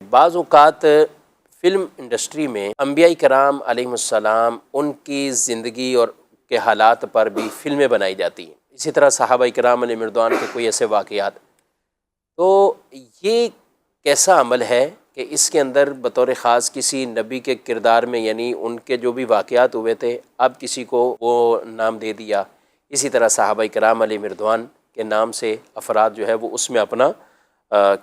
بعض اوقات film industry میں انبیاء کرام علیہ السلام ان کی زندگی اور کے حالات پر بھی فلمیں بنائی جاتی ہیں، اسی طرح صحابہ کرام علیہ مردوان کے کوئی ایسے واقعات، تو یہ کیسا عمل ہے کہ اس کے اندر بطور خاص کسی نبی کے کردار میں، یعنی ان کے جو بھی واقعات ہوئے تھے اب کسی کو وہ نام دے دیا، اسی طرح صحابہ کرام علیہ مردوان کے نام سے افراد جو ہے وہ اس میں اپنا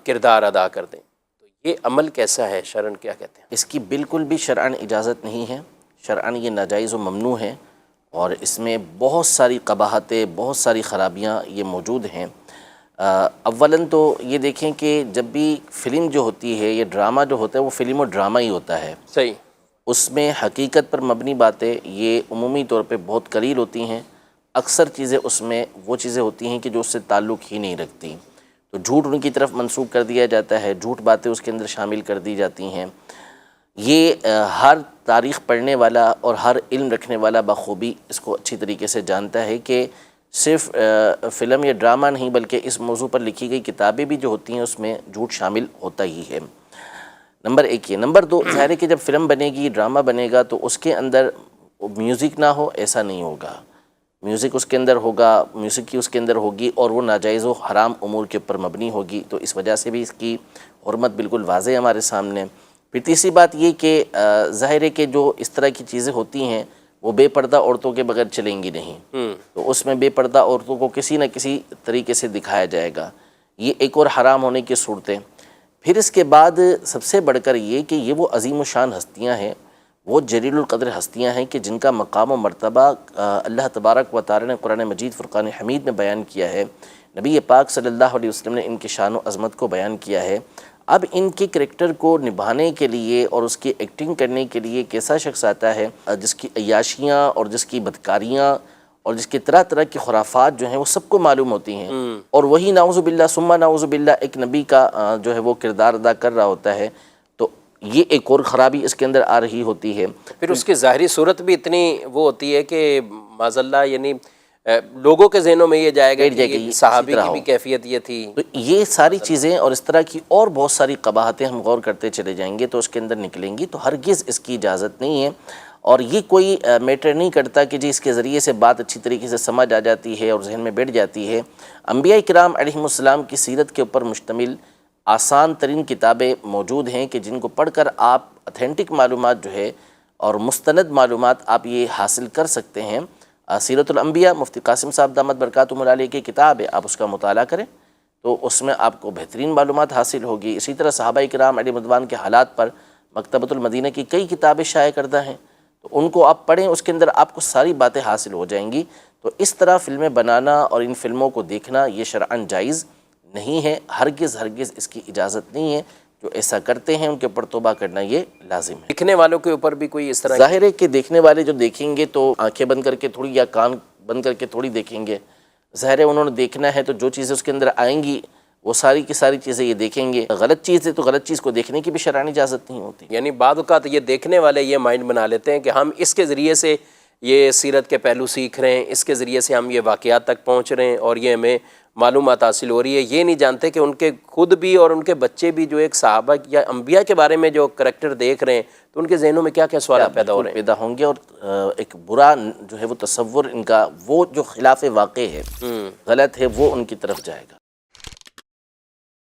کردار ادا کر دیں، تو یہ عمل کیسا ہے، شرعاً کیا کہتے ہیں؟ اس کی بالکل بھی شرعاً اجازت نہیں ہے، شرعاً یہ ناجائز و ممنوع ہے، اور اس میں بہت ساری قباحتیں، بہت ساری خرابیاں یہ موجود ہیں۔ اولاً تو یہ دیکھیں کہ جب بھی فلم جو ہوتی ہے، یہ ڈرامہ جو ہوتا ہے وہ فلم و ڈرامہ ہی ہوتا ہے، صحیح، اس میں حقیقت پر مبنی باتیں یہ عمومی طور پہ بہت قلیل ہوتی ہیں، اکثر چیزیں اس میں وہ چیزیں ہوتی ہیں کہ جو اس سے تعلق ہی نہیں رکھتی، تو جھوٹ ان کی طرف منسوب کر دیا جاتا ہے، جھوٹ باتیں اس کے اندر شامل کر دی جاتی ہیں۔ یہ ہر تاریخ پڑھنے والا اور ہر علم رکھنے والا بخوبی اس کو اچھی طریقے سے جانتا ہے کہ صرف فلم یا ڈرامہ نہیں بلکہ اس موضوع پر لکھی گئی کتابیں بھی جو ہوتی ہیں اس میں جھوٹ شامل ہوتا ہی ہے۔ نمبر ایک یہ۔ نمبر دو، ظاہر ہے کہ جب فلم بنے گی، ڈرامہ بنے گا تو اس کے اندر میوزک نہ ہو ایسا نہیں ہوگا، میوزک اس کے اندر ہوگا، موسیقی اس کے اندر ہوگی، اور وہ ناجائز و حرام امور کے اوپر مبنی ہوگی، تو اس وجہ سے بھی اس کی حرمت بالکل واضح ہے ہمارے سامنے۔ پھر تیسری بات یہ کہ ظاہر ہے کہ جو اس طرح کی چیزیں ہوتی ہیں وہ بے پردہ عورتوں کے بغیر چلیں گی نہیں، تو اس میں بے پردہ عورتوں کو کسی نہ کسی طریقے سے دکھایا جائے گا، یہ ایک اور حرام ہونے کی صورتیں۔ پھر اس کے بعد سب سے بڑھ کر یہ کہ یہ وہ عظیم و شان ہستیاں ہیں، وہ جلیل القدر ہستیاں ہیں کہ جن کا مقام و مرتبہ اللہ تبارک و تعالی نے قرآن مجید فرقان حمید میں بیان کیا ہے، نبی پاک صلی اللہ علیہ وسلم نے ان کی شان و عظمت کو بیان کیا ہے۔ اب ان کے کریکٹر کو نبھانے کے لیے اور اس کی ایکٹنگ کرنے کے لیے ایک ایسا شخص آتا ہے جس کی عیاشیاں اور جس کی بدکاریاں اور جس کی طرح طرح کی خرافات جو ہیں وہ سب کو معلوم ہوتی ہیں، اور وہی نعوذ باللہ ثم نعوذ باللہ ایک نبی کا جو ہے وہ کردار ادا کر رہا ہوتا ہے، تو یہ ایک اور خرابی اس کے اندر آ رہی ہوتی ہے۔ پھر اس کی ظاہری صورت بھی اتنی وہ ہوتی ہے کہ معاذ اللہ، یعنی لوگوں کے ذہنوں میں یہ جائے گا کہ یہ صحابی کی بھی کیفیت یہ تھی۔ تو یہ ساری چیزیں اور اس طرح کی اور بہت ساری قباحتیں ہم غور کرتے چلے جائیں گے تو اس کے اندر نکلیں گی، تو ہرگز اس کی اجازت نہیں ہے، اور یہ کوئی میٹر نہیں کرتا کہ جی اس کے ذریعے سے بات اچھی طریقے سے سمجھ آ جاتی ہے اور ذہن میں بیٹھ جاتی ہے۔ انبیاء کرام علیہ السلام کی سیرت کے اوپر مشتمل آسان ترین کتابیں موجود ہیں کہ جن کو پڑھ کر آپ اتھینٹک معلومات جو ہے اور مستند معلومات آپ یہ حاصل کر سکتے ہیں۔ سیرت الانبیاء مفتی قاسم صاحب دامت برکاتہم علیہ کی کتاب ہے، آپ اس کا مطالعہ کریں تو اس میں آپ کو بہترین معلومات حاصل ہوگی۔ اسی طرح صحابہ کرام علیہ رضوان کے حالات پر مکتبۃ المدینہ کی کئی کتابیں شائع کردہ ہیں، تو ان کو آپ پڑھیں، اس کے اندر آپ کو ساری باتیں حاصل ہو جائیں گی۔ تو اس طرح فلمیں بنانا اور ان فلموں کو دیکھنا یہ شرعاً جائز نہیں ہے، ہرگز ہرگز اس کی اجازت نہیں ہے۔ جو ایسا کرتے ہیں ان کے اوپر توبہ کرنا یہ لازم ہے۔ دیکھنے والوں کے اوپر بھی کوئی اس طرح ظاہر ہے کہ دیکھنے والے جو دیکھیں گے تو آنکھیں بند کر کے تھوڑی یا کان بند کر کے تھوڑی دیکھیں گے، ظاہر ہے انہوں نے دیکھنا ہے تو جو چیزیں اس کے اندر آئیں گی وہ ساری کی ساری چیزیں یہ دیکھیں گے۔ غلط چیز ہے تو غلط چیز کو دیکھنے کی بھی شرعاً اجازت نہیں ہوتی۔ یعنی بعض اوقات یہ دیکھنے والے یہ مائنڈ بنا لیتے ہیں کہ ہم اس کے ذریعے سے یہ سیرت کے پہلو سیکھ رہے ہیں، اس کے ذریعے سے ہم یہ واقعات تک پہنچ رہے ہیں اور یہ ہمیں معلومات حاصل ہو رہی ہے، یہ نہیں جانتے کہ ان کے خود بھی اور ان کے بچے بھی جو ایک صحابہ یا انبیاء کے بارے میں جو کریکٹر دیکھ رہے ہیں تو ان کے ذہنوں میں کیا کیا سوالات پیدا ہو رہے ہیں، پیدا ہوں گے، اور ایک برا جو ہے وہ تصور ان کا وہ جو خلاف واقع ہے، غلط ہے، وہ ان کی طرف جائے گا۔